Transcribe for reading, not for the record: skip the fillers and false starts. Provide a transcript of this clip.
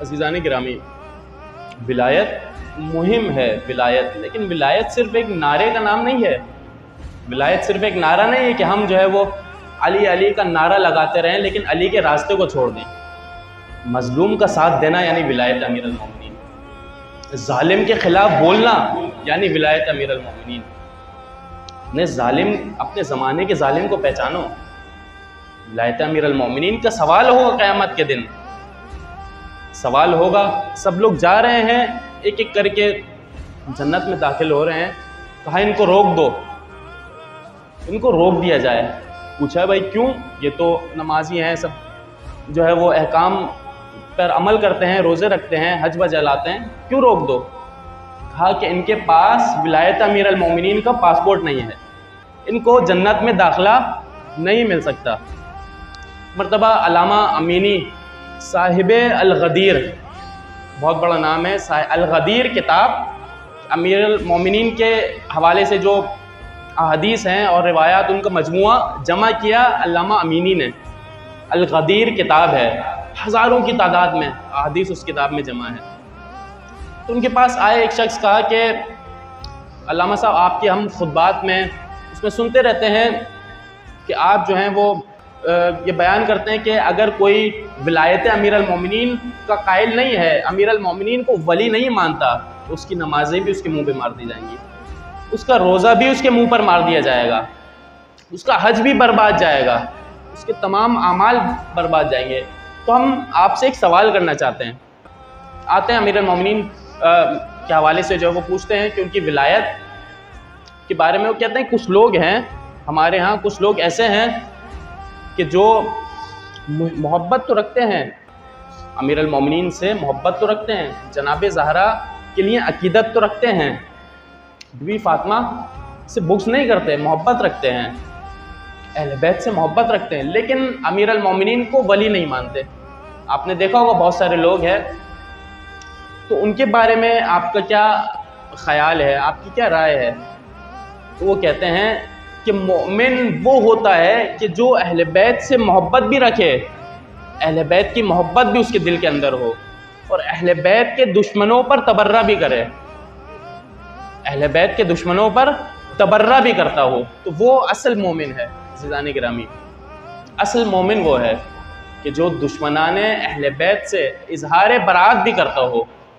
अज़ीज़ान गिरामी, विलायत मुहिम है विलायत, लेकिन विलायत सिर्फ एक नारे का नाम नहीं है। विलायत सिर्फ एक नारा नहीं है कि हम जो है वो अली अली का नारा लगाते रहें लेकिन अली के रास्ते को छोड़ दें। मजलूम का साथ देना यानी विलायत अमीरुल मोमिनीन, जालिम के खिलाफ बोलना यानी विलायत अमीरुल मोमिनीन। अपने ज़माने के जालिम को पहचानो, विलायत अमीरुल मोमिनीन का सवाल होगा क़यामत के दिन। सवाल होगा, सब लोग जा रहे हैं एक एक करके जन्नत में दाखिल हो रहे हैं, कहा इनको रोक दो, इनको रोक दिया जाए। पूछा भाई क्यों? ये तो नमाजी हैं, सब जो है वो अहकाम पर अमल करते हैं, रोज़े रखते हैं, हज वज लाते हैं, क्यों रोक दो? कहा कि इनके पास विलायत अमीरुल मोमिनीन का पासपोर्ट नहीं है, इनको जन्नत में दाखिला नहीं मिल सकता। मर्तबा अल्लामा अमीनी साहिब अल-गदीर, बहुत बड़ा नाम है, अल-गदीर किताब अमीरुल मोमिनीन के हवाले से जो अहादीस हैं और रिवायात उनका मजमुआ जमा किया अल्लामा अमीनी ने। अल-गदीर किताब है, हज़ारों की तादाद में अहादीस उस किताब में जमा है। तो उनके पास आए एक शख्स, कहा कि अल्लामा साहब आपके हम खुतबात में उसमें सुनते रहते हैं कि आप जो हैं वो ये बयान करते हैं कि अगर कोई विलायत अमीरुल मोमिनीन का कायल नहीं है, अमीरुल मोमिनीन को वली नहीं मानता, तो उसकी नमाज़ें भी उसके मुंह पे मार दी जाएंगी, उसका रोज़ा भी उसके मुंह पर मार दिया जाएगा, उसका हज भी बर्बाद जाएगा, उसके तमाम आमाल बर्बाद जाएंगे। तो हम आपसे एक सवाल करना चाहते हैं। आते हैं अमीरुल मोमिनीन के हवाले से जो है वो पूछते हैं कि उनकी विलायत के बारे में वो कहते हैं कुछ लोग हैं हमारे यहाँ, कुछ लोग ऐसे हैं कि जो मोहब्बत तो रखते हैं अमीरुल मोमिनीन से, मोहब्बत तो रखते हैं, जनाब ज़हरा के लिए अकीदत तो रखते हैं, बीवी फातिमा से बुग़्ज़ नहीं करते, मोहब्बत रखते हैं, अहले बैत से मोहब्बत रखते हैं, लेकिन अमीरुल मोमिनीन को वली नहीं मानते। आपने देखा होगा बहुत सारे लोग हैं, तो उनके बारे में आपका क्या ख़याल है, आपकी क्या राय है? तो वो कहते हैं कि मोमिन वो होता है कि जो अहले बैत से मोहब्बत भी रखे, अहले बैत की मोहब्बत भी उसके दिल के अंदर हो, और अहले बैत के दुश्मनों पर तबर्रा भी करे, अहले बैत के दुश्मनों पर तबर्रा भी करता हो, तो वो असल मोमिन है। अज़ीज़ान गिरामी, असल मोमिन वो है कि जो दुश्मनाने अहले बैत से इजहार बरात भी करता हो,